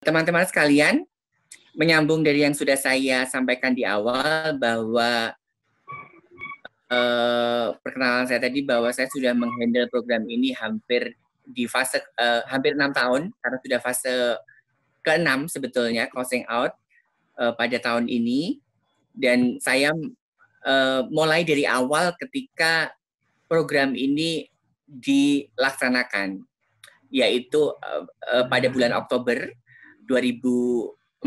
Teman-teman sekalian, menyambung dari yang sudah saya sampaikan di awal bahwa perkenalan saya tadi bahwa saya sudah menghandle program ini hampir di fase hampir 6 tahun karena sudah fase ke-6 sebetulnya closing out pada tahun ini, dan saya mulai dari awal ketika program ini dilaksanakan, yaitu pada bulan Oktober 2014,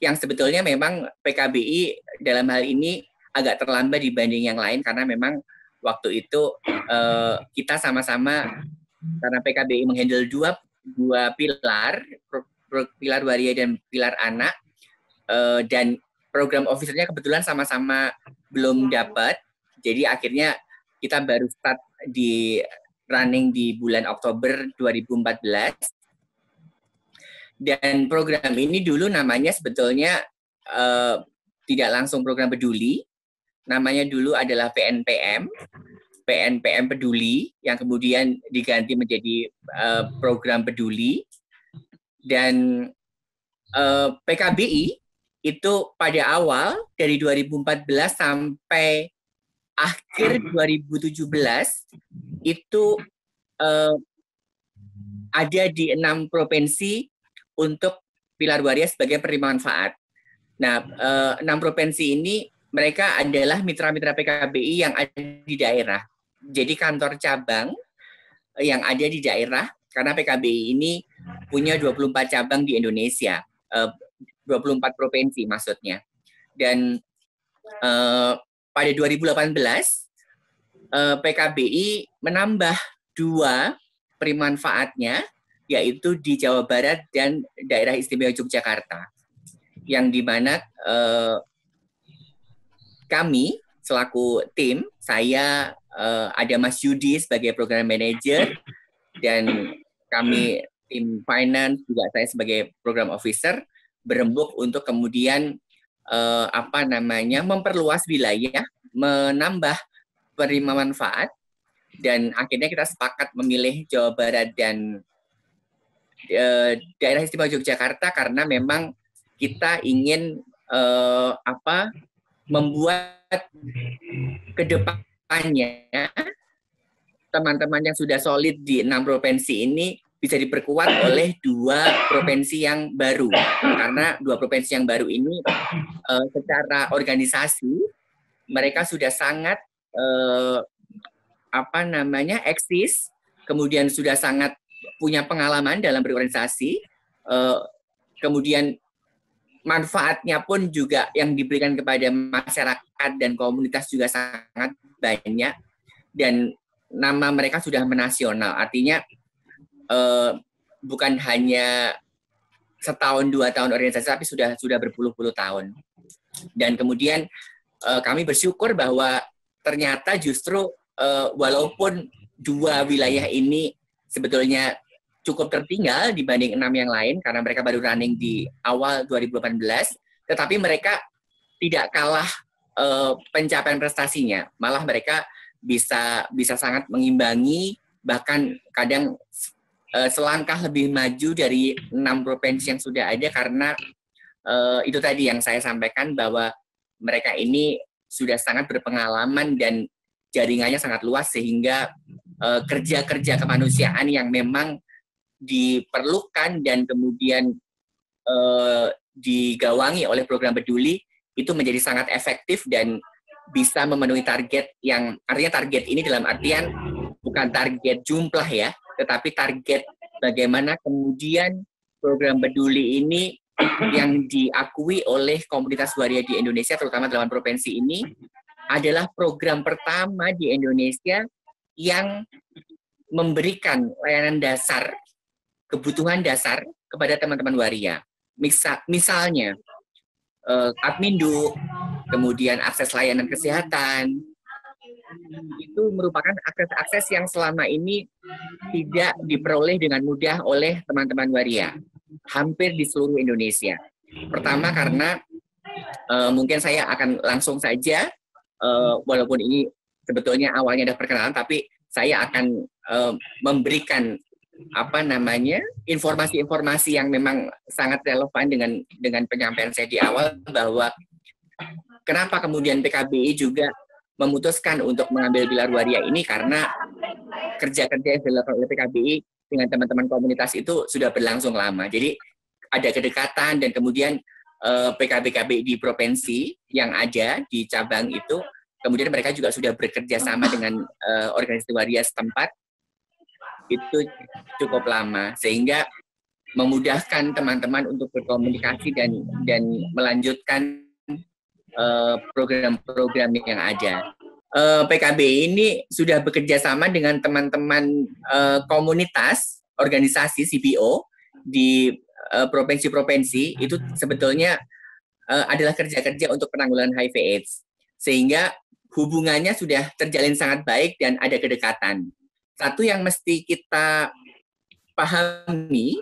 yang sebetulnya memang PKBI dalam hal ini agak terlambat dibanding yang lain karena memang waktu itu kita sama-sama, karena PKBI menghandle dua pilar, pilar waria dan pilar anak, dan program officernya kebetulan sama-sama belum dapat, jadi akhirnya kita baru start di running di bulan Oktober 2014. Dan program ini dulu namanya sebetulnya tidak langsung program peduli, namanya dulu adalah PNPM Peduli, yang kemudian diganti menjadi program peduli. Dan PKBI itu pada awal dari 2014 sampai akhir 2017 itu ada di 6 provinsi untuk pilar waria sebagai penerima manfaat. Nah, 6 provinsi ini mereka adalah mitra-mitra PKBI yang ada di daerah. Jadi kantor cabang yang ada di daerah, karena PKBI ini punya 24 cabang di Indonesia, 24 provinsi maksudnya. Dan pada 2018 PKBI menambah 2 penerima manfaatnya, yaitu di Jawa Barat dan Daerah Istimewa Yogyakarta, yang dimana kami selaku tim, saya ada Mas Yudi sebagai program manager, dan kami tim finance juga saya sebagai program officer, berembuk untuk kemudian memperluas wilayah, menambah penerima manfaat, dan akhirnya kita sepakat memilih Jawa Barat dan Daerah Istimewa Yogyakarta karena memang kita ingin membuat kedepannya teman-teman yang sudah solid di 6 provinsi ini bisa diperkuat oleh 2 provinsi yang baru, karena 2 provinsi yang baru ini secara organisasi mereka sudah sangat eksis, kemudian sudah sangat punya pengalaman dalam berorganisasi, kemudian manfaatnya pun juga yang diberikan kepada masyarakat dan komunitas juga sangat banyak, dan nama mereka sudah menasional, artinya bukan hanya setahun 2 tahun organisasi, tapi sudah berpuluh-puluh tahun. Dan kemudian kami bersyukur bahwa ternyata justru walaupun 2 wilayah ini sebetulnya cukup tertinggal dibanding 6 yang lain karena mereka baru running di awal 2018, tetapi mereka tidak kalah pencapaian prestasinya, malah mereka bisa sangat mengimbangi, bahkan kadang selangkah lebih maju dari 6 provinsi yang sudah ada, karena itu tadi yang saya sampaikan bahwa mereka ini sudah sangat berpengalaman dan jaringannya sangat luas, sehingga kerja-kerja kemanusiaan yang memang diperlukan dan kemudian digawangi oleh program peduli itu menjadi sangat efektif dan bisa memenuhi target, yang artinya target ini dalam artian bukan target jumlah ya, tetapi target bagaimana kemudian program peduli ini yang diakui oleh komunitas waria di Indonesia, terutama 8 provinsi ini, adalah program pertama di Indonesia yang memberikan layanan dasar, kebutuhan dasar kepada teman-teman waria. Misalnya Admindu, kemudian akses layanan kesehatan, itu merupakan akses yang selama ini tidak diperoleh dengan mudah oleh teman-teman waria hampir di seluruh Indonesia. Pertama karena mungkin saya akan langsung saja, walaupun ini sebetulnya awalnya ada perkenalan, tapi saya akan memberikan apa namanya, informasi-informasi yang memang sangat relevan dengan penyampaian saya di awal, bahwa kenapa kemudian PKBI juga memutuskan untuk mengambil pilar waria ini, karena kerja-kerja yang dilakukan oleh PKBI dengan teman-teman komunitas itu sudah berlangsung lama. Jadi ada kedekatan, dan kemudian PKB-PKB di provinsi yang ada di cabang itu, kemudian mereka juga sudah bekerja sama dengan organisasi waria setempat itu cukup lama, sehingga memudahkan teman-teman untuk berkomunikasi dan melanjutkan program-program yang ada. PKB ini sudah bekerja sama dengan teman-teman komunitas organisasi CBO di provinsi-provinsi. Itu sebetulnya adalah kerja-kerja untuk penanggulangan HIV/AIDS, sehingga hubungannya sudah terjalin sangat baik dan ada kedekatan. Satu yang mesti kita pahami,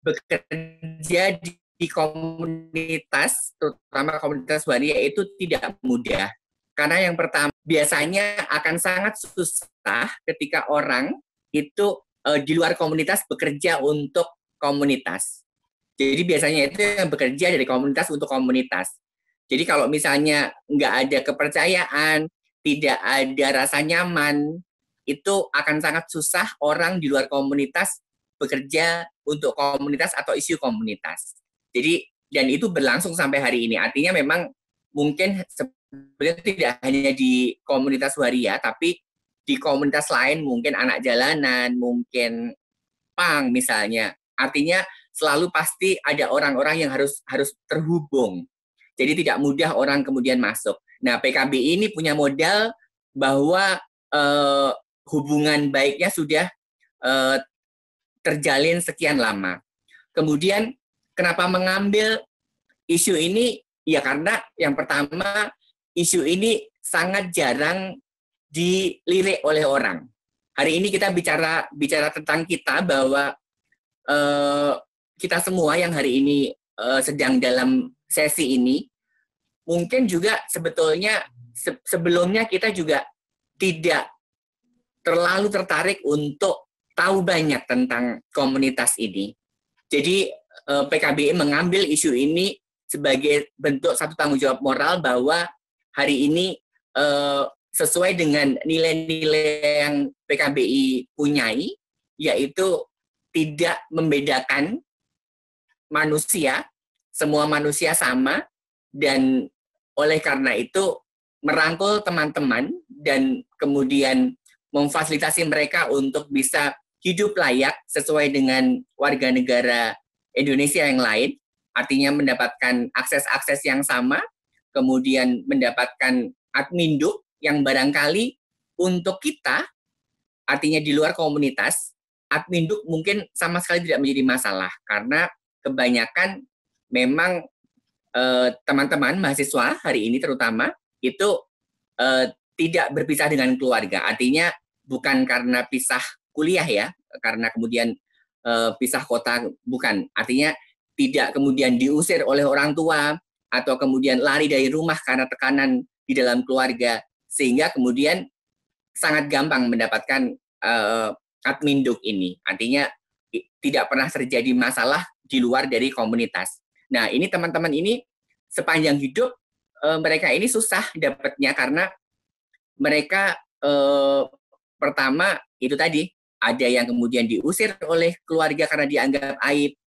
bekerja di komunitas, terutama komunitas waria, itu tidak mudah. Karena yang pertama, biasanya akan sangat susah ketika orang itu di luar komunitas bekerja untuk komunitas. Jadi biasanya itu yang bekerja dari komunitas untuk komunitas. Jadi kalau misalnya nggak ada kepercayaan, tidak ada rasa nyaman, itu akan sangat susah orang di luar komunitas bekerja untuk komunitas atau isu komunitas. Jadi, dan itu berlangsung sampai hari ini. Artinya memang mungkin sebenarnya tidak hanya di komunitas waria, tapi di komunitas lain, mungkin anak jalanan, mungkin pang misalnya. Artinya selalu pasti ada orang-orang yang harus terhubung. Jadi tidak mudah orang kemudian masuk. Nah, PKB ini punya modal bahwa hubungan baiknya sudah terjalin sekian lama. Kemudian kenapa mengambil isu ini? Ya karena yang pertama, isu ini sangat jarang dilirik oleh orang. Hari ini kita bicara tentang kita, bahwa kita semua yang hari ini sedang dalam sesi ini, mungkin juga sebetulnya sebelumnya kita juga tidak terlalu tertarik untuk tahu banyak tentang komunitas ini. Jadi PKBI mengambil isu ini sebagai bentuk satu tanggung jawab moral, bahwa hari ini sesuai dengan nilai-nilai yang PKBI punyai, yaitu tidak membedakan manusia, semua manusia sama, dan oleh karena itu merangkul teman-teman dan kemudian memfasilitasi mereka untuk bisa hidup layak sesuai dengan warga negara Indonesia yang lain, artinya mendapatkan akses-akses yang sama, kemudian mendapatkan adminduk yang barangkali untuk kita, artinya di luar komunitas, adminduk mungkin sama sekali tidak menjadi masalah, karena kebanyakan memang teman-teman mahasiswa hari ini terutama itu tidak berpisah dengan keluarga. Artinya bukan karena pisah kuliah ya, karena kemudian pisah kota, bukan. Artinya tidak kemudian diusir oleh orang tua, atau kemudian lari dari rumah karena tekanan di dalam keluarga, sehingga kemudian sangat gampang mendapatkan adminduk ini. Artinya tidak pernah terjadi masalah di luar dari komunitas. Nah, ini teman-teman ini sepanjang hidup mereka ini susah dapatnya, karena mereka pertama itu tadi, ada yang kemudian diusir oleh keluarga karena dianggap aib,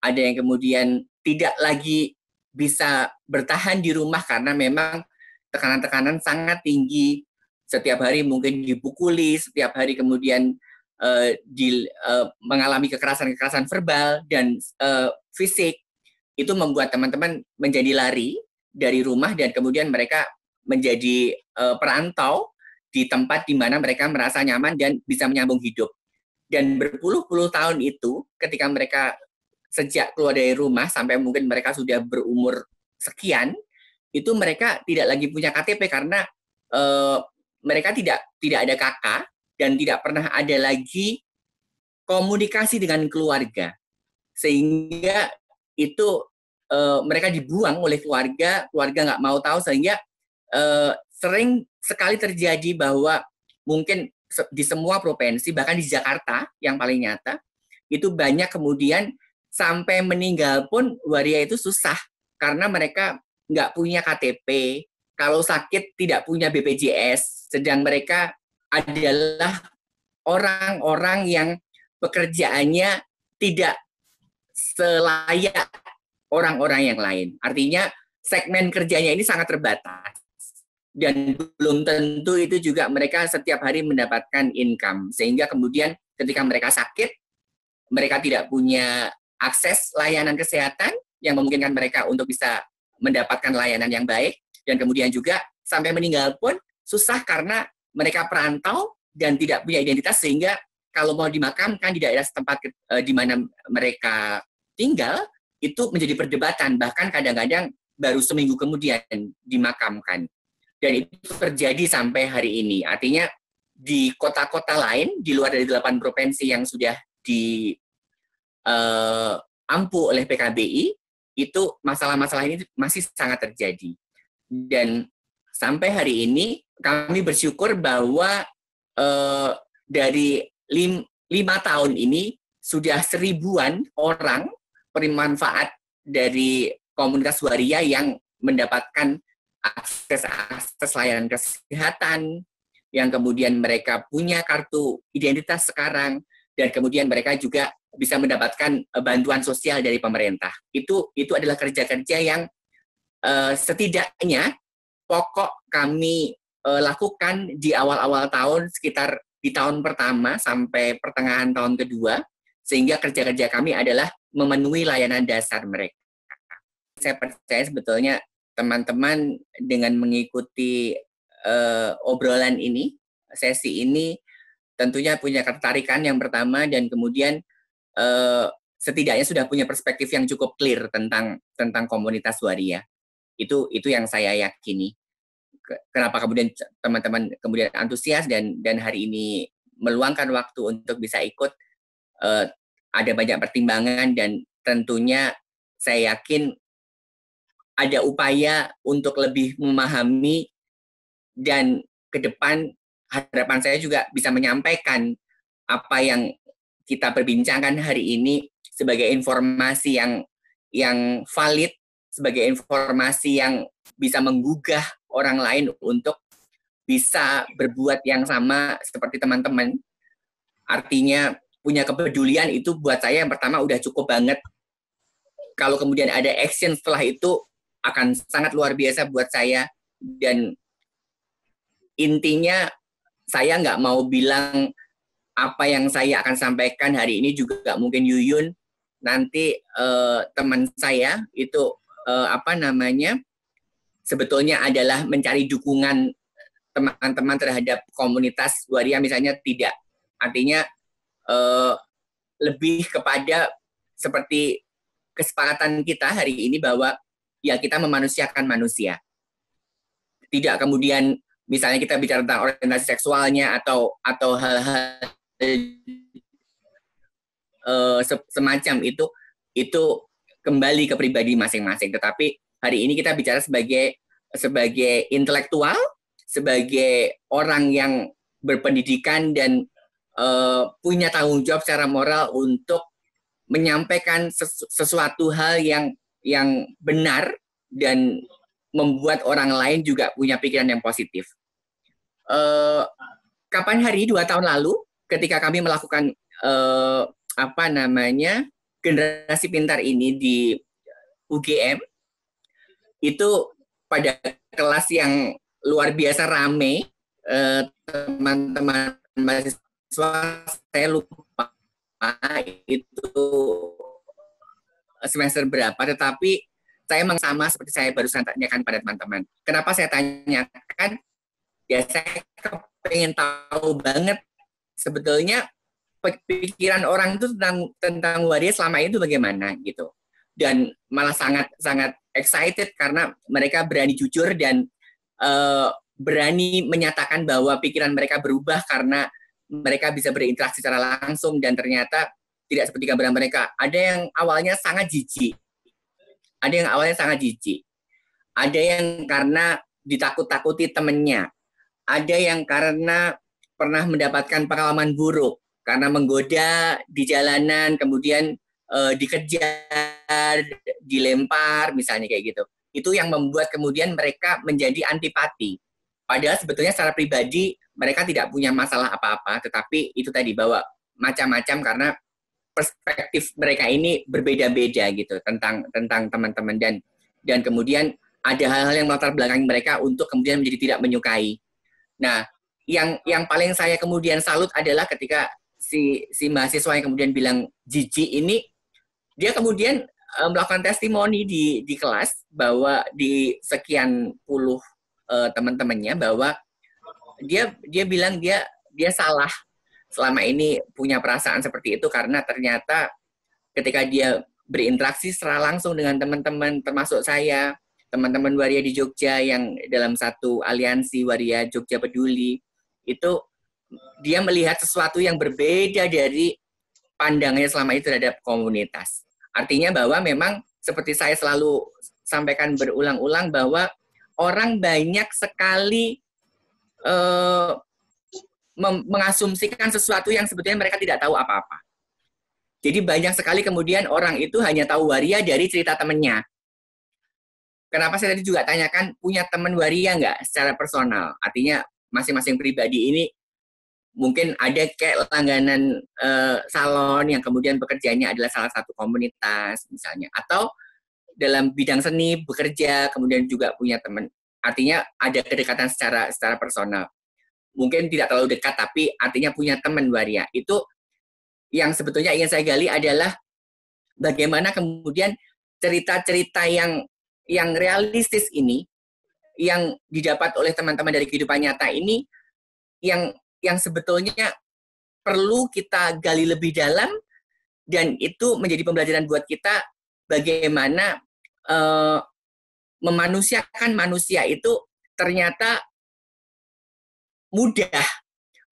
ada yang kemudian tidak lagi bisa bertahan di rumah karena memang tekanan-tekanan sangat tinggi, setiap hari mungkin dipukuli, setiap hari kemudian mengalami kekerasan-kekerasan verbal dan fisik. Itu membuat teman-teman menjadi lari dari rumah, dan kemudian mereka menjadi perantau di tempat di mana mereka merasa nyaman dan bisa menyambung hidup. Dan berpuluh-puluh tahun itu, ketika mereka sejak keluar dari rumah sampai mungkin mereka sudah berumur sekian, itu mereka tidak lagi punya KTP karena mereka tidak ada kakak dan tidak pernah ada lagi komunikasi dengan keluarga, sehingga itu mereka dibuang oleh keluarga nggak mau tahu, sehingga sering sekali terjadi bahwa mungkin di semua provinsi, bahkan di Jakarta yang paling nyata, itu banyak kemudian sampai meninggal pun waria itu susah karena mereka nggak punya KTP, kalau sakit tidak punya BPJS, sedang mereka adalah orang-orang yang pekerjaannya tidak selayak orang-orang yang lain. Artinya segmen kerjanya ini sangat terbatas. Dan belum tentu itu juga mereka setiap hari mendapatkan income. Sehingga kemudian ketika mereka sakit, mereka tidak punya akses layanan kesehatan yang memungkinkan mereka untuk bisa mendapatkan layanan yang baik. Dan kemudian juga sampai meninggal pun susah karena mereka perantau dan tidak punya identitas, sehingga kalau mau dimakamkan di daerah tempat di mana mereka tinggal, itu menjadi perdebatan. Bahkan kadang-kadang baru seminggu kemudian dimakamkan. Dan itu terjadi sampai hari ini. Artinya di kota-kota lain, di luar dari 8 provinsi yang sudah diampu oleh PKBI, itu masalah-masalah ini masih sangat terjadi. Dan sampai hari ini kami bersyukur bahwa dari 5 tahun ini sudah 1000-an orang pemanfaat dari komunitas waria yang mendapatkan akses layanan kesehatan, yang kemudian mereka punya kartu identitas sekarang, dan kemudian mereka juga bisa mendapatkan bantuan sosial dari pemerintah. Itu adalah kerja-kerja yang setidaknya pokok kami lakukan di awal-awal tahun, sekitar di tahun pertama sampai pertengahan tahun kedua, sehingga kerja-kerja kami adalah memenuhi layanan dasar mereka. Saya percaya sebetulnya teman-teman dengan mengikuti obrolan ini, sesi ini, tentunya punya ketertarikan yang pertama, dan kemudian setidaknya sudah punya perspektif yang cukup clear tentang komunitas waria. Itu yang saya yakini. Kenapa kemudian teman-teman kemudian antusias dan hari ini meluangkan waktu untuk bisa ikut, ada banyak pertimbangan, dan tentunya saya yakin ada upaya untuk lebih memahami, dan ke depan harapan saya juga bisa menyampaikan apa yang kita perbincangkan hari ini sebagai informasi yang valid, sebagai informasi yang bisa menggugah orang lain untuk bisa berbuat yang sama seperti teman-teman. Artinya punya kepedulian itu buat saya yang pertama udah cukup banget. Kalau kemudian ada action setelah itu akan sangat luar biasa buat saya. Dan intinya saya nggak mau bilang apa yang saya akan sampaikan hari ini juga mungkin Yuyun nanti teman saya itu sebetulnya adalah mencari dukungan teman-teman terhadap komunitas waria misalnya, tidak. Artinya lebih kepada seperti kesepakatan kita hari ini bahwa ya kita memanusiakan manusia. Tidak kemudian misalnya kita bicara tentang orientasi seksualnya atau hal-hal semacam itu kembali ke pribadi masing-masing. Tetapi hari ini kita bicara sebagai intelektual, sebagai orang yang berpendidikan dan punya tanggung jawab secara moral untuk menyampaikan sesuatu hal yang benar dan membuat orang lain juga punya pikiran yang positif. Kapan hari 2 tahun lalu ketika kami melakukan generasi pintar ini di UGM, itu pada kelas yang luar biasa rame, teman-teman mahasiswa, saya lupa itu semester berapa, tetapi saya memang sama seperti saya barusan tanyakan pada teman-teman. Kenapa saya tanyakan? Ya saya pengen tahu banget sebetulnya pikiran orang itu tentang waria selama itu bagaimana gitu. Dan malah sangat excited karena mereka berani jujur dan berani menyatakan bahwa pikiran mereka berubah karena mereka bisa berinteraksi secara langsung, dan ternyata tidak seperti gambaran mereka. Ada yang awalnya sangat jijik. Ada yang karena ditakut-takuti temennya. Ada yang karena pernah mendapatkan pengalaman buruk karena menggoda di jalanan, kemudian dikejar, dilempar, misalnya kayak gitu. Itu yang membuat kemudian mereka menjadi antipati. Padahal sebetulnya secara pribadi mereka tidak punya masalah apa-apa, tetapi itu tadi bahwa macam-macam karena perspektif mereka ini berbeda-beda gitu tentang teman-teman dan kemudian ada hal-hal yang melatar belakangi mereka untuk kemudian menjadi tidak menyukai. Nah, yang paling saya kemudian salut adalah ketika si mahasiswa yang kemudian bilang jijik ini, dia kemudian melakukan testimoni di kelas bahwa di sekian puluh teman-temannya bahwa dia bilang dia salah selama ini punya perasaan seperti itu karena ternyata ketika dia berinteraksi secara langsung dengan teman-teman termasuk saya, teman-teman Waria di Jogja yang dalam satu aliansi Waria Jogja Peduli, itu dia melihat sesuatu yang berbeda dari pandangannya selama itu terhadap komunitas. Artinya bahwa memang seperti saya selalu sampaikan berulang-ulang bahwa orang banyak sekali mengasumsikan sesuatu yang sebetulnya mereka tidak tahu apa-apa. Jadi banyak sekali kemudian orang itu hanya tahu waria dari cerita temannya. Kenapa saya tadi juga tanyakan, punya teman waria nggak secara personal? Artinya masing-masing pribadi ini mungkin ada kayak langganan salon yang kemudian bekerjanya adalah salah satu komunitas misalnya. Atau dalam bidang seni bekerja, kemudian juga punya teman. Artinya ada kedekatan secara personal. Mungkin tidak terlalu dekat, tapi artinya punya teman waria. Itu yang sebetulnya ingin saya gali adalah bagaimana kemudian cerita-cerita yang realistis ini, yang didapat oleh teman-teman dari kehidupan nyata ini, yang sebetulnya perlu kita gali lebih dalam, dan itu menjadi pembelajaran buat kita bagaimana memanusiakan manusia itu ternyata mudah,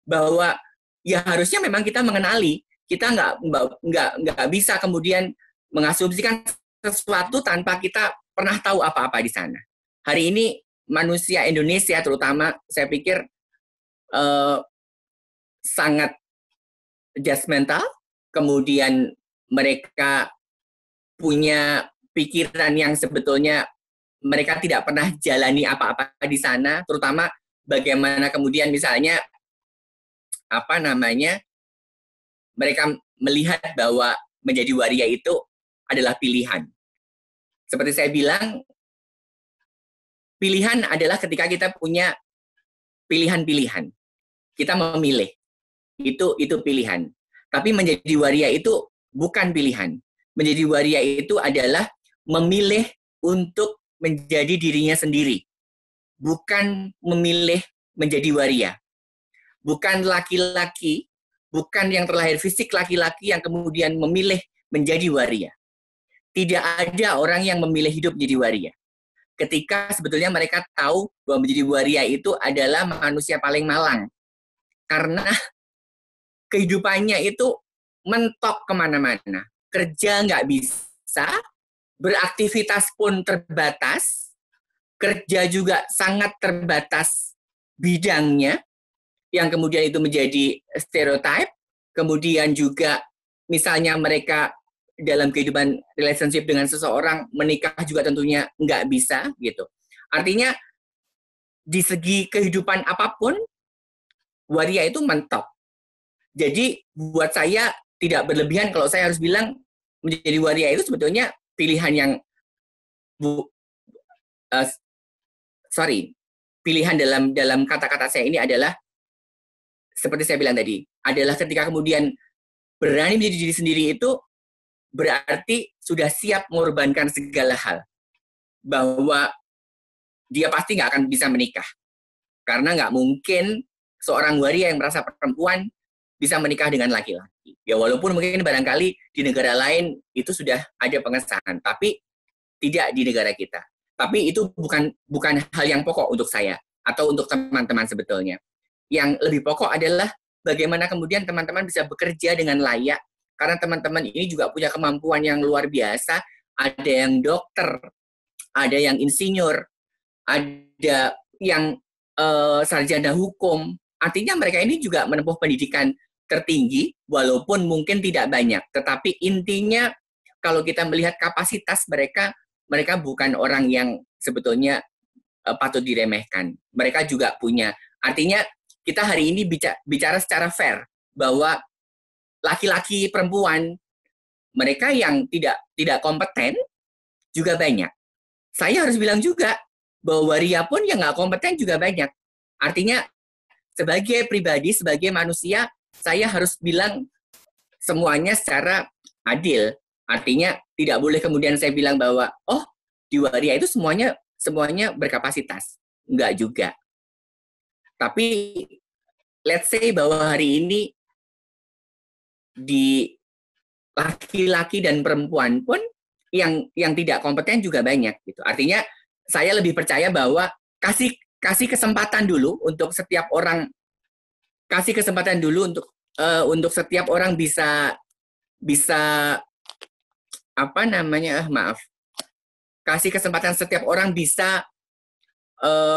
bahwa ya harusnya memang kita mengenali, kita nggak bisa kemudian mengasumsikan sesuatu tanpa kita pernah tahu apa-apa di sana. Hari ini manusia Indonesia terutama saya pikir sangat judgmental, kemudian mereka punya pikiran yang sebetulnya mereka tidak pernah jalani apa-apa di sana, terutama bagaimana kemudian misalnya mereka melihat bahwa menjadi waria itu adalah pilihan. Seperti saya bilang, pilihan adalah ketika kita punya pilihan-pilihan. Kita memilih. Itu pilihan. Tapi menjadi waria itu bukan pilihan. Menjadi waria itu adalah memilih untuk menjadi dirinya sendiri. Bukan memilih menjadi waria. Bukan laki-laki, bukan yang terlahir fisik laki-laki yang kemudian memilih menjadi waria. Tidak ada orang yang memilih hidup menjadi waria. Ketika sebetulnya mereka tahu bahwa menjadi waria itu adalah manusia paling malang. Karena kehidupannya itu mentok kemana-mana. Kerja nggak bisa, beraktivitas pun terbatas, kerja juga sangat terbatas bidangnya, yang kemudian itu menjadi stereotype, kemudian juga misalnya mereka dalam kehidupan relationship dengan seseorang, menikah juga tentunya nggak bisa gitu. Artinya di segi kehidupan apapun, waria itu mentok. Jadi buat saya tidak berlebihan kalau saya harus bilang menjadi waria itu sebetulnya pilihan yang pilihan dalam kata-kata saya ini adalah seperti saya bilang tadi, adalah ketika kemudian berani menjadi diri sendiri itu berarti sudah siap mengorbankan segala hal. Bahwa dia pasti nggak akan bisa menikah. Karena nggak mungkin seorang waria yang merasa perempuan bisa menikah dengan laki-laki. Ya walaupun mungkin barangkali di negara lain itu sudah ada pengesahan, tapi tidak di negara kita. Tapi itu bukan hal yang pokok untuk saya atau untuk teman-teman sebetulnya. Yang lebih pokok adalah bagaimana kemudian teman-teman bisa bekerja dengan layak, karena teman-teman ini juga punya kemampuan yang luar biasa. Ada yang dokter, ada yang insinyur, ada yang sarjana hukum, artinya mereka ini juga menempuh pendidikan tertinggi, walaupun mungkin tidak banyak. Tetapi intinya kalau kita melihat kapasitas mereka, mereka bukan orang yang sebetulnya patut diremehkan. Mereka juga punya. Artinya kita hari ini bicara secara fair bahwa laki-laki perempuan mereka yang tidak kompeten juga banyak. Saya harus bilang juga bahwa waria pun yang nggak kompeten juga banyak. Artinya sebagai pribadi, sebagai manusia, saya harus bilang semuanya secara adil. Artinya tidak boleh kemudian saya bilang bahwa oh di waria itu semuanya berkapasitas. Enggak juga. Tapi let's say bahwa hari ini di laki-laki dan perempuan pun yang tidak kompeten juga banyak gitu. Artinya saya lebih percaya bahwa kasih kesempatan dulu untuk setiap orang, kasih kesempatan dulu untuk setiap orang bisa apa namanya maaf, kasih kesempatan setiap orang bisa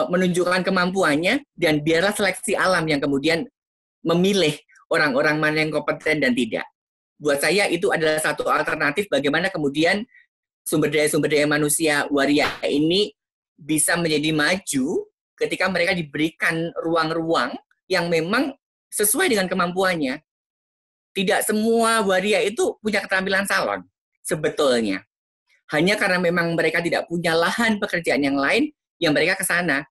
menunjukkan kemampuannya, dan biarlah seleksi alam yang kemudian memilih orang-orang mana yang kompeten dan tidak. Buat saya itu adalah satu alternatif bagaimana kemudian sumber daya manusia waria ini bisa menjadi maju ketika mereka diberikan ruang-ruang yang memang sesuai dengan kemampuannya. Tidak semua waria itu punya keterampilan salon, sebetulnya. Hanya karena memang mereka tidak punya lahan pekerjaan yang lain, yang mereka ke sana.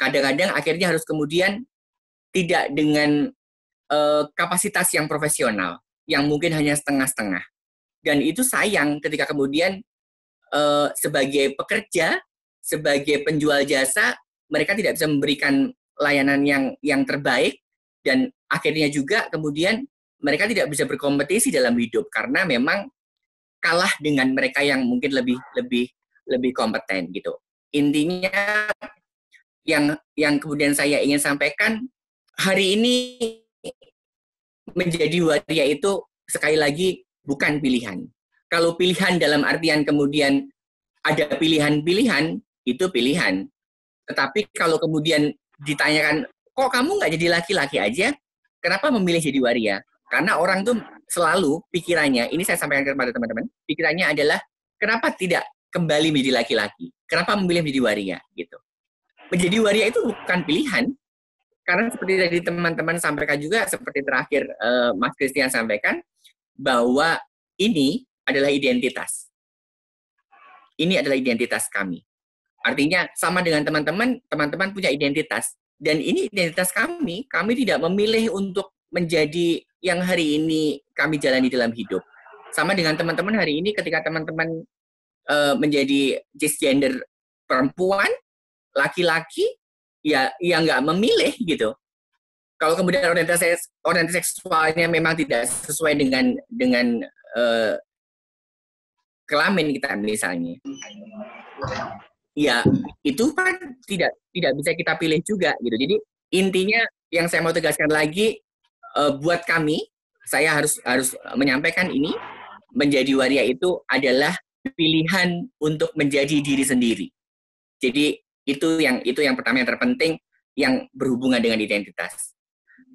Kadang-kadang akhirnya harus kemudian tidak dengan kapasitas yang profesional, yang mungkin hanya setengah-setengah. Dan itu sayang ketika kemudian sebagai pekerja, sebagai penjual jasa, mereka tidak bisa memberikan layanan yang terbaik, dan akhirnya juga kemudian mereka tidak bisa berkompetisi dalam hidup karena memang kalah dengan mereka yang mungkin lebih kompeten gitu. Intinya yang kemudian saya ingin sampaikan hari ini, menjadi waria itu sekali lagi bukan pilihan. Kalau pilihan dalam artian kemudian ada pilihan-pilihan, itu pilihan. Tetapi kalau kemudian ditanyakan, kok kamu nggak jadi laki-laki aja? Kenapa memilih jadi waria? Karena orang tuh selalu pikirannya, ini saya sampaikan kepada teman-teman, pikirannya adalah kenapa tidak kembali menjadi laki-laki? Kenapa memilih menjadi waria? Gitu. Menjadi waria itu bukan pilihan, karena seperti tadi teman-teman sampaikan juga, seperti terakhir Mas Christian sampaikan, bahwa ini adalah identitas. Ini adalah identitas kami. Artinya sama dengan teman-teman, teman-teman punya identitas. Dan ini identitas kami tidak memilih untuk menjadi yang hari ini kami jalani dalam hidup. Sama dengan teman-teman hari ini ketika teman-teman menjadi cisgender perempuan, laki-laki, ya nggak memilih gitu. Kalau kemudian orientasi seksualnya memang tidak sesuai dengan kelamin kita misalnya, ya itu kan tidak bisa kita pilih juga gitu. Jadi intinya yang saya mau tegaskan lagi, buat kami, saya harus menyampaikan ini, menjadi waria itu adalah pilihan untuk menjadi diri sendiri. Jadi itu yang pertama, yang terpenting, yang berhubungan dengan identitas.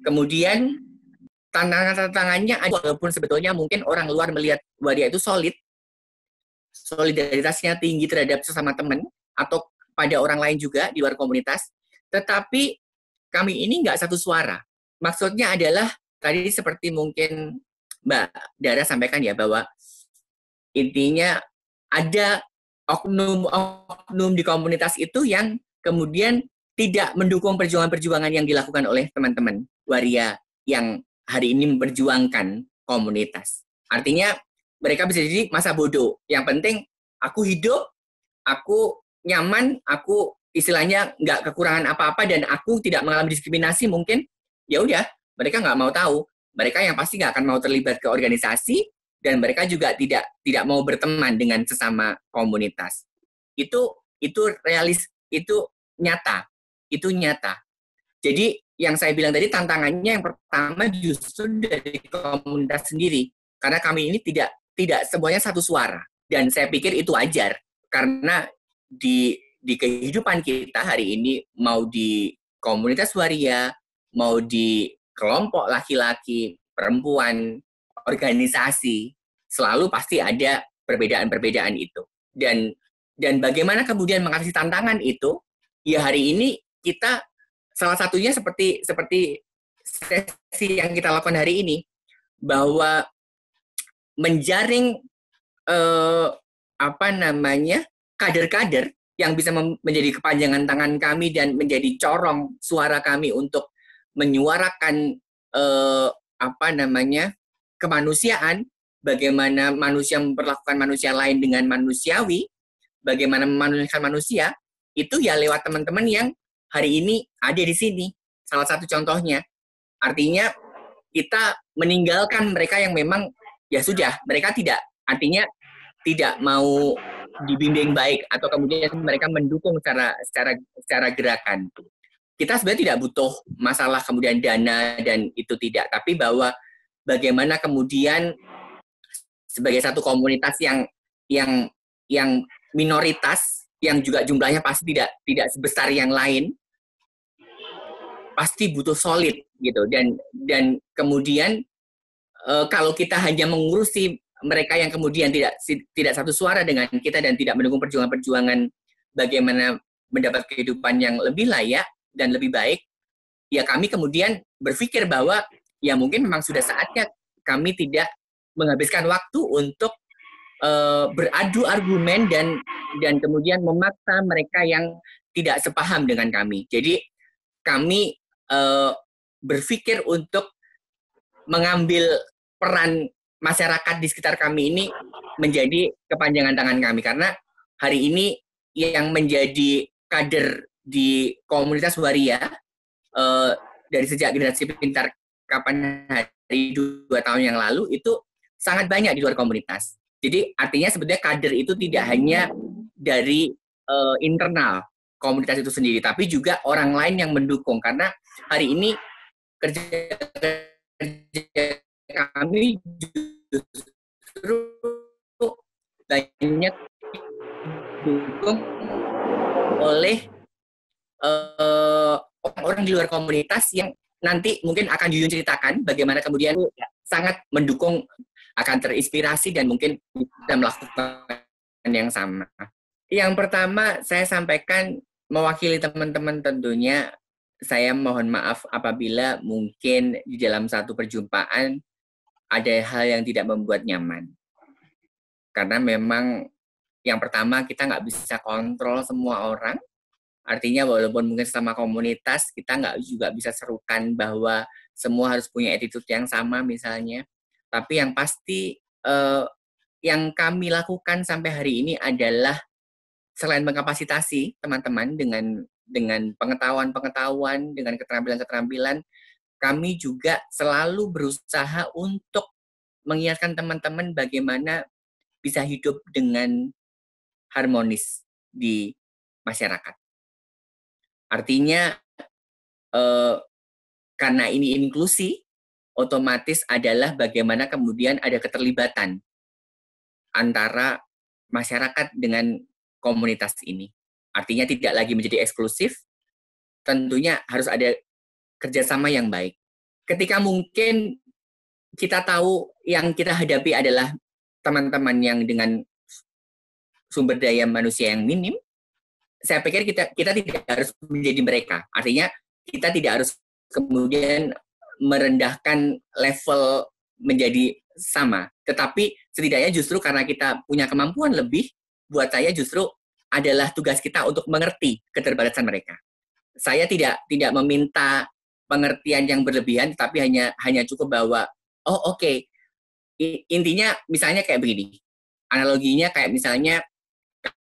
Kemudian tantangannya, walaupun sebetulnya mungkin orang luar melihat waria itu solid, solidaritasnya tinggi terhadap sesama teman atau pada orang lain juga di luar komunitas, tetapi kami ini nggak satu suara. Maksudnya adalah tadi seperti mungkin Mbak Dara sampaikan ya, bahwa intinya ada oknum di komunitas itu yang kemudian tidak mendukung perjuangan-perjuangan yang dilakukan oleh teman-teman waria yang hari ini memperjuangkan komunitas. Artinya mereka bisa jadi masa bodoh. Yang penting aku hidup, aku nyaman, aku istilahnya nggak kekurangan apa-apa, dan aku tidak mengalami diskriminasi mungkin, ya udah, mereka nggak mau tahu. Mereka yang pasti nggak akan mau terlibat ke organisasi, dan mereka juga tidak mau berteman dengan sesama komunitas. Itu realis, itu nyata. Jadi yang saya bilang tadi, tantangannya yang pertama justru dari komunitas sendiri, karena kami ini tidak semuanya satu suara, dan saya pikir itu wajar karena di kehidupan kita hari ini, mau di komunitas waria, mau di kelompok laki-laki, perempuan, organisasi, selalu pasti ada perbedaan-perbedaan itu. Dan bagaimana kemudian mengatasi tantangan itu? Ya hari ini kita salah satunya seperti sesi yang kita lakukan hari ini, bahwa menjaring kader-kader yang bisa menjadi kepanjangan tangan kami dan menjadi corong suara kami untuk menyuarakan kemanusiaan, bagaimana manusia memperlakukan manusia lain dengan manusiawi, bagaimana memanusiakan manusia, itu ya lewat teman-teman yang hari ini ada di sini. Salah satu contohnya. Artinya kita meninggalkan mereka yang memang ya sudah, mereka artinya tidak mau dibimbing baik atau kemudian mereka mendukung secara gerakan. Kita sebenarnya tidak butuh masalah kemudian dana dan itu tidak, tapi bahwa bagaimana kemudian sebagai satu komunitas yang minoritas, yang juga jumlahnya pasti tidak sebesar yang lain, pasti butuh solid gitu. Dan kemudian kalau kita hanya mengurusi mereka yang kemudian tidak satu suara dengan kita dan tidak mendukung perjuangan-perjuangan bagaimana mendapat kehidupan yang lebih layak dan lebih baik, ya kami kemudian berpikir bahwa ya mungkin memang sudah saatnya kami tidak menghabiskan waktu untuk beradu argumen dan kemudian memaksa mereka yang tidak sepaham dengan kami. Jadi kami berpikir untuk mengambil peran masyarakat di sekitar kami ini menjadi kepanjangan tangan kami. Karena hari ini yang menjadi kader di komunitas waria dari sejak generasi pintar kapan hari 2 tahun yang lalu itu sangat banyak di luar komunitas. Jadi artinya sebetulnya kader itu tidak hanya dari internal komunitas itu sendiri, tapi juga orang lain yang mendukung. Karena hari ini kerja kami justru banyak didukung oleh orang-orang di luar komunitas yang nanti mungkin akan Yuyun ceritakan bagaimana kemudian sangat mendukung, akan terinspirasi dan mungkin bisa melakukan yang sama. Yang pertama saya sampaikan mewakili teman-teman, tentunya saya mohon maaf apabila mungkin di dalam satu perjumpaan ada hal yang tidak membuat nyaman. Karena memang yang pertama kita nggak bisa kontrol semua orang. Artinya walaupun mungkin sama komunitas, kita nggak juga bisa serukan bahwa semua harus punya attitude yang sama misalnya. Tapi yang pasti yang kami lakukan sampai hari ini adalah selain mengkapasitasi teman-teman dengan pengetahuan, dengan keterampilan-keterampilan, kami juga selalu berusaha untuk mengingatkan teman-teman bagaimana bisa hidup dengan harmonis di masyarakat. Artinya, karena ini inklusi, otomatis adalah bagaimana kemudian ada keterlibatan antara masyarakat dengan komunitas ini. Artinya tidak lagi menjadi eksklusif, tentunya harus ada kerjasama yang baik. Ketika mungkin kita tahu yang kita hadapi adalah teman-teman yang dengan sumber daya manusia yang minim, saya pikir kita tidak harus menjadi mereka. Artinya kita tidak harus kemudian merendahkan level menjadi sama. Tetapi setidaknya justru karena kita punya kemampuan lebih, buat saya justru adalah tugas kita untuk mengerti keterbatasan mereka. Saya tidak meminta pengertian yang berlebihan, tapi hanya cukup bahwa oke. Intinya misalnya kayak begini. Analoginya kayak misalnya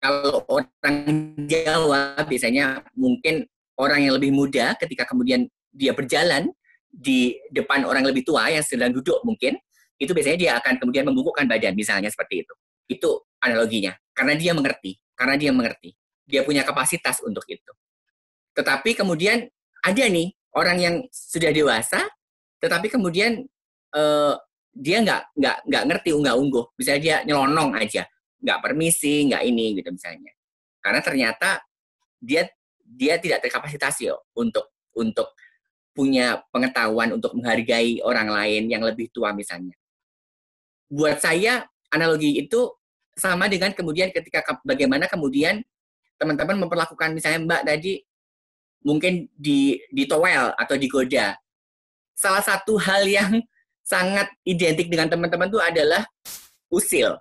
kalau orang Jawa biasanya mungkin orang yang lebih muda ketika kemudian dia berjalan di depan orang lebih tua yang sedang duduk mungkin, itu biasanya dia akan kemudian membungkukkan badan misalnya seperti itu. Itu analoginya. Karena dia mengerti. Dia punya kapasitas untuk itu. Tetapi kemudian ada nih orang yang sudah dewasa, tetapi kemudian dia nggak ngerti unggah-ungguh. Bisa dia nyelonong aja, nggak permisi, nggak ini gitu misalnya. Karena ternyata dia tidak terkapasitasi untuk punya pengetahuan untuk menghargai orang lain yang lebih tua misalnya. Buat saya analogi itu sama dengan kemudian ketika bagaimana kemudian teman-teman memperlakukan misalnya Mbak tadi mungkin ditowel atau digoda. Salah satu hal yang sangat identik dengan teman-teman itu adalah usil.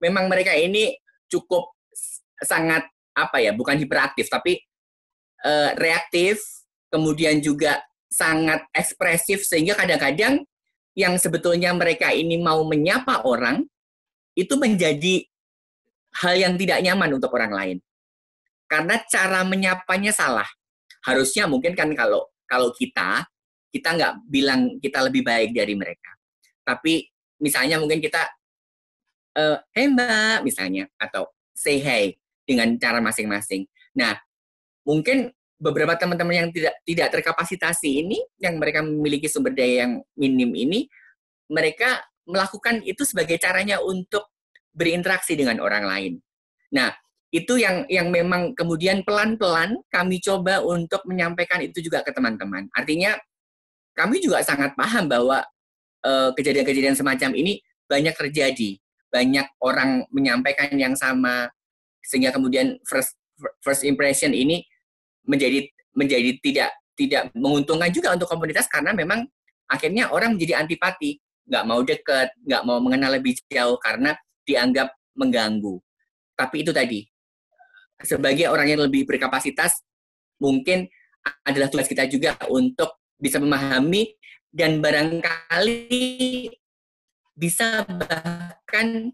Memang mereka ini cukup sangat apa ya, bukan hiperaktif tapi reaktif, kemudian juga sangat ekspresif sehingga kadang-kadang yang sebetulnya mereka ini mau menyapa orang itu menjadi hal yang tidak nyaman untuk orang lain. Karena cara menyapanya salah. Harusnya mungkin kan kalau kita nggak bilang kita lebih baik dari mereka. Tapi misalnya mungkin kita hey Mbak misalnya atau say hey dengan cara masing-masing. Nah, mungkin beberapa teman-teman yang tidak terkapasitasi ini, yang mereka memiliki sumber daya yang minim ini, mereka melakukan itu sebagai caranya untuk berinteraksi dengan orang lain. Nah, itu yang memang kemudian pelan-pelan kami coba untuk menyampaikan itu juga ke teman-teman. Artinya kami juga sangat paham bahwa kejadian-kejadian semacam ini banyak terjadi. Banyak orang menyampaikan yang sama, sehingga kemudian first impression ini menjadi tidak menguntungkan juga untuk komunitas karena memang akhirnya orang menjadi antipati, nggak mau deket, nggak mau mengenal lebih jauh karena dianggap mengganggu. Tapi itu tadi, sebagai orang yang lebih berkapasitas, mungkin adalah tugas kita juga untuk bisa memahami dan barangkali bisa bahkan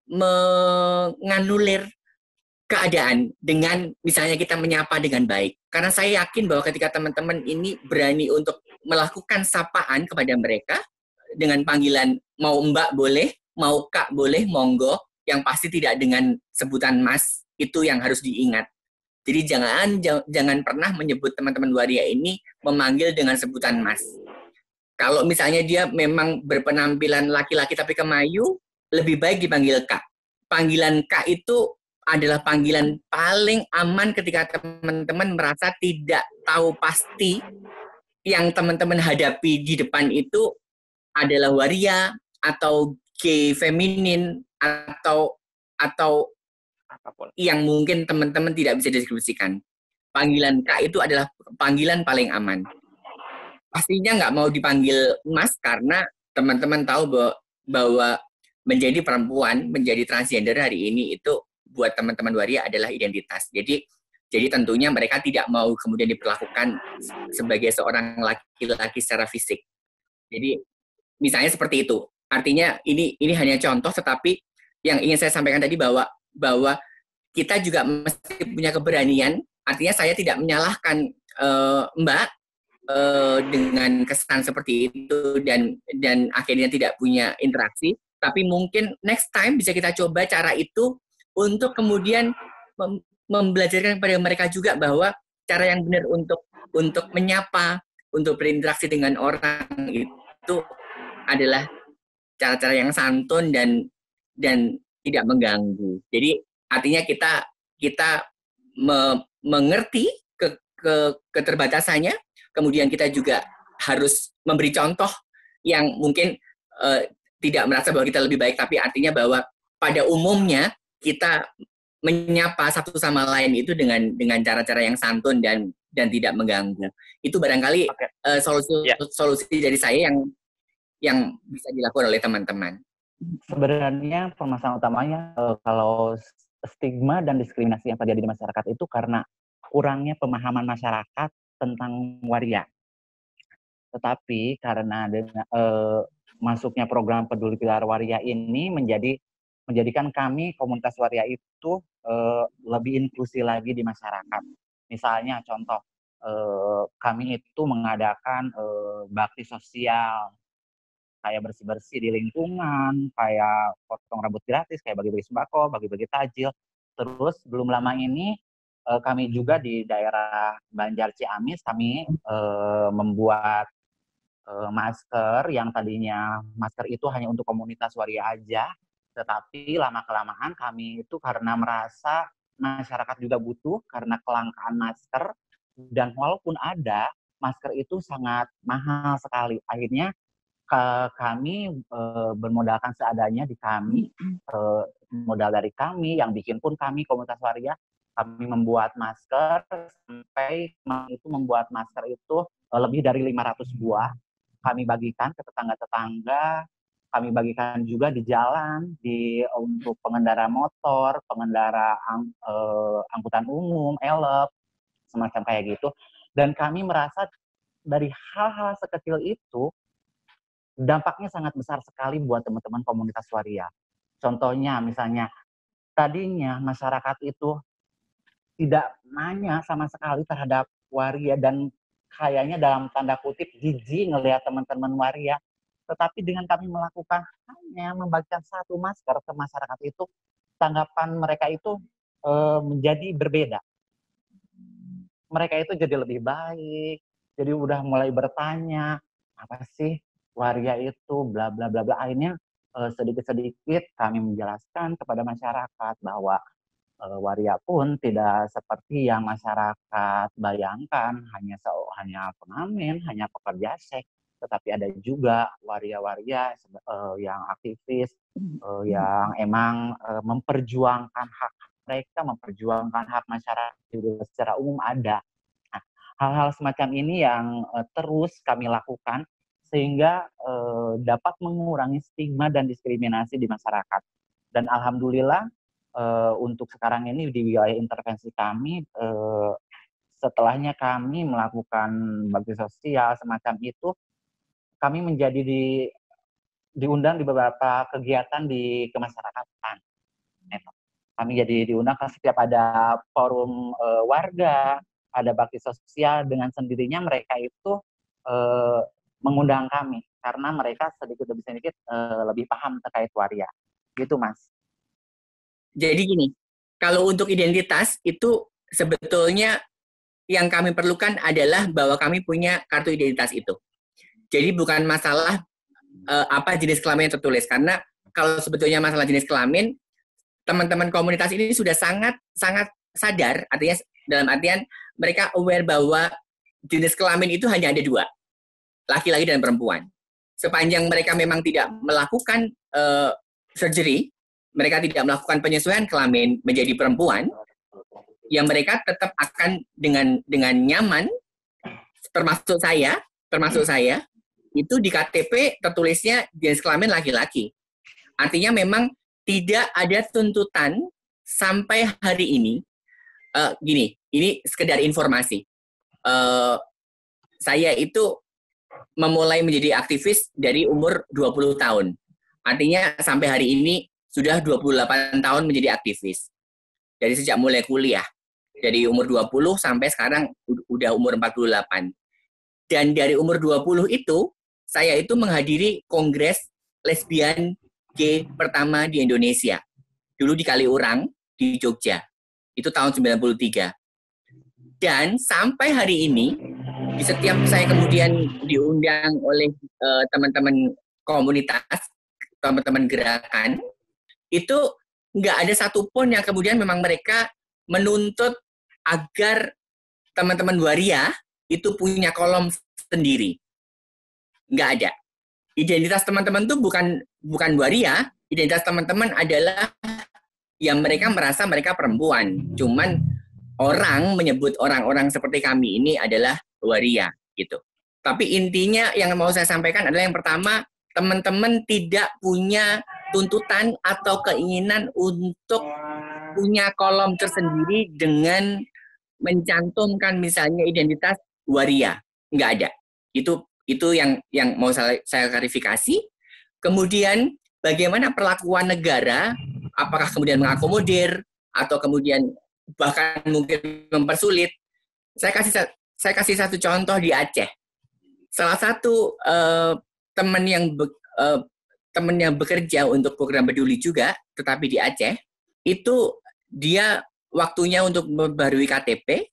menganulir keadaan dengan misalnya kita menyapa dengan baik. Karena saya yakin bahwa ketika teman-teman ini berani untuk melakukan sapaan kepada mereka dengan panggilan mau Mbak boleh, mau Kak boleh, monggo, yang pasti tidak dengan sebutan Mas, itu yang harus diingat. Jadi jangan pernah menyebut teman-teman waria ini memanggil dengan sebutan Mas. Kalau misalnya dia memang berpenampilan laki-laki tapi kemayu, lebih baik dipanggil Kak. Panggilan Kak itu adalah panggilan paling aman ketika teman-teman merasa tidak tahu pasti yang teman-teman hadapi di depan itu adalah waria atau gay feminin atau Apapun. yang mungkin teman-teman tidak bisa deskripsikan. Panggilan Kak itu adalah panggilan paling aman. Pastinya nggak mau dipanggil Mas karena teman-teman tahu bahwa menjadi perempuan, menjadi transgender hari ini itu buat teman-teman waria adalah identitas. Jadi tentunya mereka tidak mau kemudian diperlakukan sebagai seorang laki-laki secara fisik. Jadi misalnya seperti itu. Artinya ini hanya contoh, tetapi yang ingin saya sampaikan tadi bahwa kita juga mesti punya keberanian. Artinya saya tidak menyalahkan Mbak dengan kesan seperti itu dan akhirnya tidak punya interaksi, tapi mungkin next time bisa kita coba cara itu untuk kemudian membelajarkan kepada mereka juga bahwa cara yang benar untuk menyapa, untuk berinteraksi dengan orang itu adalah cara-cara yang santun dan tidak mengganggu. Jadi artinya kita mengerti keterbatasannya, kemudian kita juga harus memberi contoh yang mungkin tidak merasa bahwa kita lebih baik, tapi artinya bahwa pada umumnya kita menyapa satu sama lain itu dengan cara-cara yang santun dan tidak mengganggu. Itu barangkali solusi dari saya yang bisa dilakukan oleh teman-teman. Sebenarnya permasalahan utamanya kalau stigma dan diskriminasi yang terjadi di masyarakat itu karena kurangnya pemahaman masyarakat tentang waria. Tetapi karena dengan masuknya program Peduli Pilar Waria ini menjadikan kami komunitas waria itu lebih inklusi lagi di masyarakat. Misalnya contoh, kami itu mengadakan bakti sosial, kayak bersih-bersih di lingkungan, kayak potong rambut gratis, kayak bagi-bagi sembako, bagi-bagi tajil. Terus belum lama ini kami juga di daerah Banjar Ciamis, kami membuat masker yang tadinya masker itu hanya untuk komunitas waria aja, tetapi lama-kelamaan kami itu karena merasa masyarakat juga butuh karena kelangkaan masker, dan walaupun ada, masker itu sangat mahal sekali. Akhirnya kami bermodalkan seadanya di kami, modal dari kami, yang bikin pun kami, komunitas waria, kami membuat masker, sampai itu membuat masker itu lebih dari 500 buah. Kami bagikan ke tetangga-tetangga, kami bagikan juga di jalan, untuk pengendara motor, pengendara angkutan umum, elep, semacam kayak gitu. Dan kami merasa dari hal-hal sekecil itu, dampaknya sangat besar sekali buat teman-teman komunitas waria. Contohnya misalnya, tadinya masyarakat itu tidak nanya sama sekali terhadap waria dan kayaknya dalam tanda kutip jijik ngelihat teman-teman waria. Tetapi dengan kami melakukan hanya membagikan satu masker ke masyarakat itu, tanggapan mereka itu menjadi berbeda. Mereka itu jadi lebih baik, jadi udah mulai bertanya, apa sih waria itu, bla bla bla bla. Akhirnya sedikit-sedikit kami menjelaskan kepada masyarakat bahwa waria pun tidak seperti yang masyarakat bayangkan, hanya pengamen, hanya pekerja seks, tetapi ada juga waria-waria yang aktivis, yang emang memperjuangkan hak mereka, memperjuangkan hak masyarakat juga secara umum ada. Nah, hal-hal semacam ini yang terus kami lakukan sehingga dapat mengurangi stigma dan diskriminasi di masyarakat. Dan alhamdulillah untuk sekarang ini di wilayah intervensi kami, setelahnya kami melakukan bakti sosial semacam itu, kami menjadi diundang di beberapa kegiatan di kemasyarakatan. Kami jadi diundang setiap ada forum warga, ada bakti sosial, dengan sendirinya mereka itu mengundang kami karena mereka sedikit demi sedikit lebih paham terkait waria. Gitu, Mas. Jadi gini, kalau untuk identitas itu sebetulnya yang kami perlukan adalah bahwa kami punya kartu identitas itu. Jadi bukan masalah apa jenis kelamin yang tertulis, karena kalau sebetulnya masalah jenis kelamin, teman-teman komunitas ini sudah sangat sadar, artinya dalam artian mereka aware bahwa jenis kelamin itu hanya ada dua, laki-laki dan perempuan. Sepanjang mereka memang tidak melakukan surgery, mereka tidak melakukan penyesuaian kelamin menjadi perempuan, ya mereka tetap akan dengan nyaman, termasuk saya, itu di KTP tertulisnya jenis kelamin laki-laki. Artinya memang tidak ada tuntutan sampai hari ini. Gini, ini sekedar informasi. Saya itu memulai menjadi aktivis dari umur 20 tahun. Artinya sampai hari ini sudah 28 tahun menjadi aktivis. Dari sejak mulai kuliah. Dari umur 20 sampai sekarang udah umur 48. Dan dari umur 20 itu, saya itu menghadiri kongres lesbian gay pertama di Indonesia. Dulu di Kaliurang, di Jogja. Itu tahun 93. Dan sampai hari ini, di setiap saya kemudian diundang oleh teman-teman komunitas, teman-teman gerakan, itu nggak ada satupun yang kemudian memang mereka menuntut agar teman-teman waria itu punya kolom sendiri. Nggak ada. Identitas teman-teman itu bukan waria, identitas teman-teman adalah yang mereka merasa mereka perempuan. Cuman orang menyebut orang-orang seperti kami ini adalah waria gitu. Tapi intinya yang mau saya sampaikan adalah yang pertama, teman-teman tidak punya tuntutan atau keinginan untuk punya kolom tersendiri dengan mencantumkan misalnya identitas waria. Nggak ada. Itu yang mau saya klarifikasi. Kemudian bagaimana perlakuan negara, apakah kemudian mengakomodir atau kemudian bahkan mungkin mempersulit. Saya kasih satu contoh di Aceh. Salah satu teman yang bekerja untuk program peduli juga, tetapi di Aceh, itu dia waktunya untuk memperbarui KTP,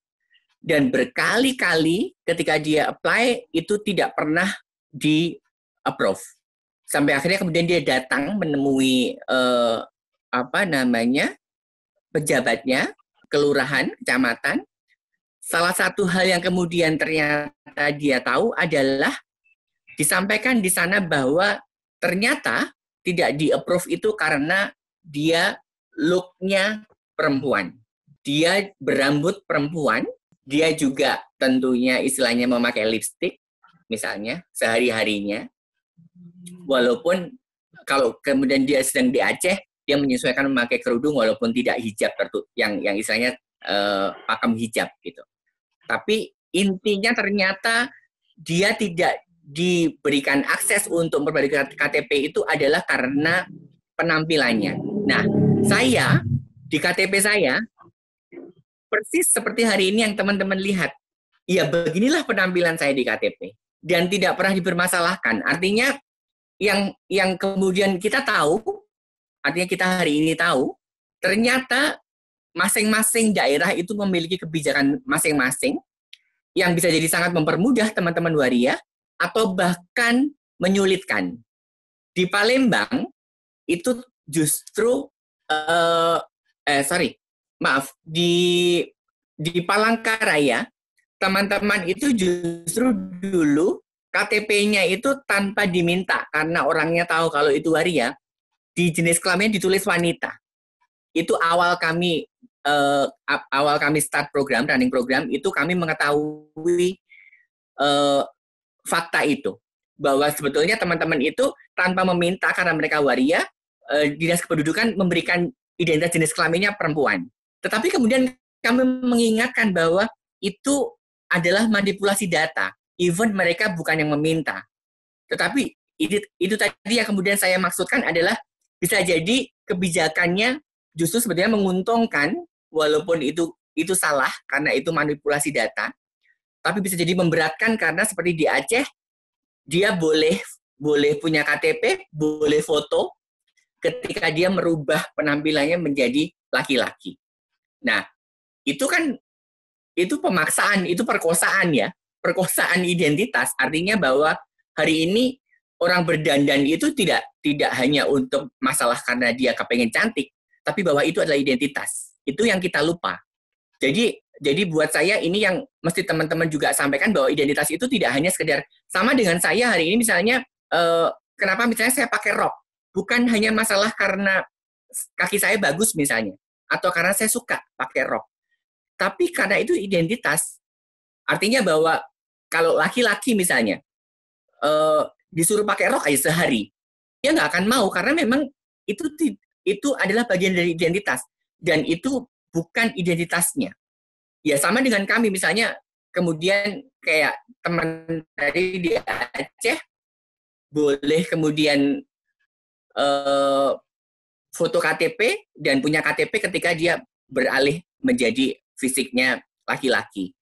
dan berkali-kali ketika dia apply, itu tidak pernah di-approve. Sampai akhirnya kemudian dia datang menemui pejabatnya, kelurahan, kecamatan, salah satu hal yang kemudian ternyata dia tahu adalah disampaikan di sana bahwa ternyata tidak di-approve itu karena dia look-nya perempuan. Dia berambut perempuan, dia juga tentunya istilahnya memakai lipstick, misalnya, sehari-harinya. Walaupun kalau kemudian dia sedang di Aceh, dia menyesuaikan memakai kerudung walaupun tidak hijab yang istilahnya pakem hijab gitu. Tapi intinya ternyata dia tidak diberikan akses untuk memperbarui KTP itu adalah karena penampilannya. Nah, saya di KTP saya persis seperti hari ini yang teman-teman lihat. Ya, beginilah penampilan saya di KTP dan tidak pernah dipermasalahkan. Artinya yang kemudian kita tahu, artinya kita hari ini tahu, ternyata masing-masing daerah itu memiliki kebijakan masing-masing yang bisa jadi sangat mempermudah teman-teman waria atau bahkan menyulitkan. Di Palembang itu justru di Palangkaraya teman-teman itu justru dulu KTP-nya itu tanpa diminta karena orangnya tahu kalau itu waria, di jenis kelamin ditulis wanita. Itu awal kami start program, running program, itu kami mengetahui fakta itu. Bahwa sebetulnya teman-teman itu tanpa meminta karena mereka waria, Dinas Kependudukan memberikan identitas jenis kelaminnya perempuan. Tetapi kemudian kami mengingatkan bahwa itu adalah manipulasi data. Even mereka bukan yang meminta. Tetapi itu tadi yang kemudian saya maksudkan adalah bisa jadi kebijakannya justru sebetulnya menguntungkan walaupun itu salah karena itu manipulasi data, tapi bisa jadi memberatkan karena seperti di Aceh dia boleh punya KTP, boleh foto ketika dia merubah penampilannya menjadi laki-laki. Nah, itu kan itu pemaksaan, itu perkosaan ya, perkosaan identitas. Artinya bahwa hari ini orang berdandan itu tidak hanya untuk masalah karena dia kepengen cantik, tapi bahwa itu adalah identitas. Itu yang kita lupa. Jadi buat saya ini yang mesti teman-teman juga sampaikan bahwa identitas itu tidak hanya sekedar sama dengan saya hari ini misalnya kenapa misalnya saya pakai rok, bukan hanya masalah karena kaki saya bagus misalnya atau karena saya suka pakai rok, tapi karena itu identitas. Artinya bahwa kalau laki-laki misalnya disuruh pakai rok aja sehari, dia nggak akan mau karena memang itu adalah bagian dari identitas dan itu bukan identitasnya. Ya sama dengan kami misalnya kemudian kayak teman tadi di Aceh boleh kemudian foto KTP dan punya KTP ketika dia beralih menjadi fisiknya laki-laki.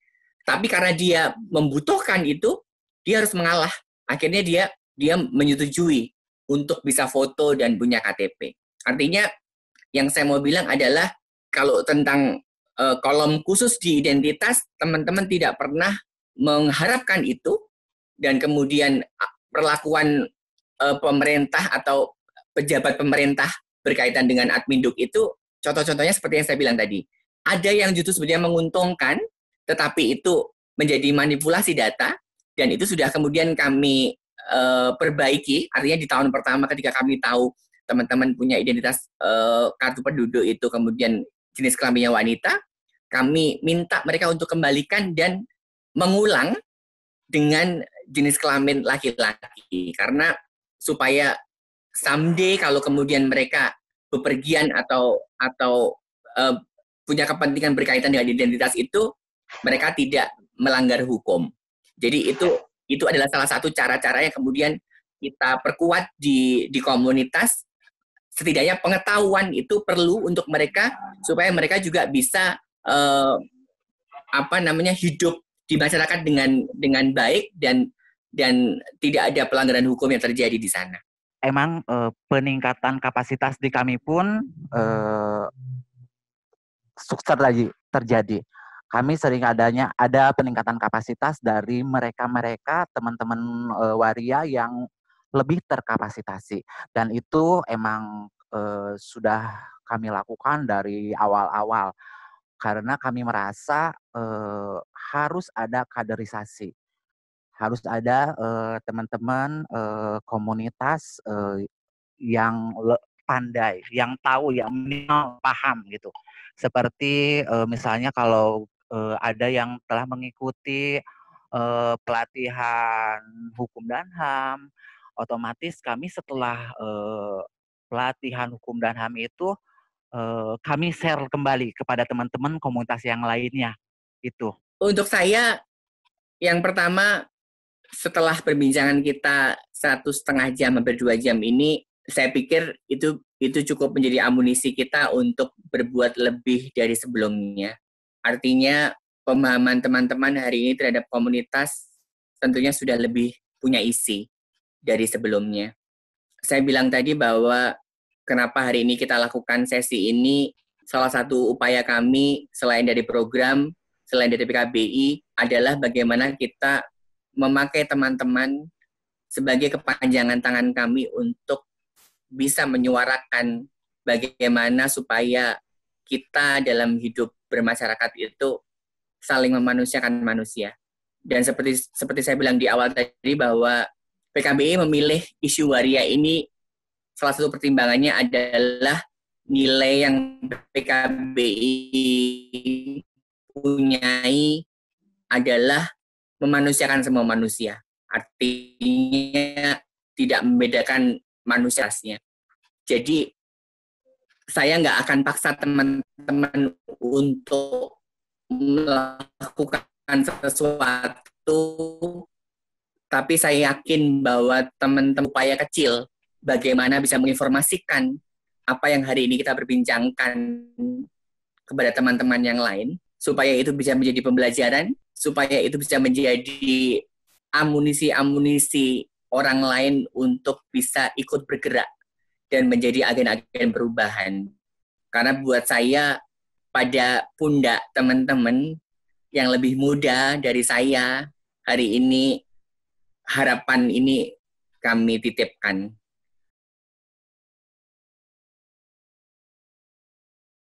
Tapi karena dia membutuhkan itu, dia harus mengalah. Akhirnya dia menyetujui untuk bisa foto dan punya KTP. Artinya yang saya mau bilang adalah kalau tentang kolom khusus di identitas, teman-teman tidak pernah mengharapkan itu dan kemudian perlakuan pemerintah atau pejabat pemerintah berkaitan dengan adminduk itu contoh-contohnya seperti yang saya bilang tadi. Ada yang justru sebenarnya menguntungkan, tetapi itu menjadi manipulasi data dan itu sudah kemudian kami perbaiki. Artinya di tahun pertama ketika kami tahu teman-teman punya identitas kartu penduduk itu kemudian jenis kelaminnya wanita, kami minta mereka untuk kembalikan dan mengulang dengan jenis kelamin laki-laki karena supaya someday kalau kemudian mereka bepergian atau punya kepentingan berkaitan dengan identitas itu mereka tidak melanggar hukum. Jadi itu adalah salah satu cara-cara yang kemudian kita perkuat di komunitas. Setidaknya pengetahuan itu perlu untuk mereka supaya mereka juga bisa hidup di masyarakat dengan baik dan tidak ada pelanggaran hukum yang terjadi di sana. Emang peningkatan kapasitas di kami pun sukses lagi terjadi. Kami sering ada peningkatan kapasitas dari mereka teman-teman waria yang lebih terkapasitasi dan itu emang sudah kami lakukan dari awal-awal karena kami merasa harus ada kaderisasi. Harus ada teman-teman komunitas yang pandai, yang tahu, yang minimal paham gitu. Seperti misalnya kalau ada yang telah mengikuti pelatihan hukum dan HAM, otomatis kami setelah pelatihan hukum dan HAM itu kami share kembali kepada teman-teman komunitas yang lainnya. Itu. Untuk saya, yang pertama, setelah perbincangan kita 1,5 jam hampir 2 jam ini, saya pikir itu cukup menjadi amunisi kita untuk berbuat lebih dari sebelumnya. Artinya pemahaman teman-teman hari ini terhadap komunitas tentunya sudah lebih punya isi dari sebelumnya. Saya bilang tadi bahwa kenapa hari ini kita lakukan sesi ini, salah satu upaya kami selain dari program, selain dari PKBI, adalah bagaimana kita memakai teman-teman sebagai kepanjangan tangan kami untuk bisa menyuarakan bagaimana supaya kita dalam hidup bermasyarakat itu saling memanusiakan manusia. Dan seperti saya bilang di awal tadi bahwa PKBI memilih isu waria ini, salah satu pertimbangannya adalah nilai yang PKBI punyai adalah memanusiakan semua manusia. Artinya tidak membedakan manusianya. Jadi saya nggak akan paksa teman-teman untuk melakukan sesuatu, tapi saya yakin bahwa teman-teman upaya kecil bagaimana bisa menginformasikan apa yang hari ini kita perbincangkan kepada teman-teman yang lain, supaya itu bisa menjadi pembelajaran, supaya itu bisa menjadi amunisi-amunisi orang lain untuk bisa ikut bergerak dan menjadi agen-agen perubahan. Karena buat saya, pada pundak teman-teman yang lebih muda dari saya, hari ini harapan ini kami titipkan.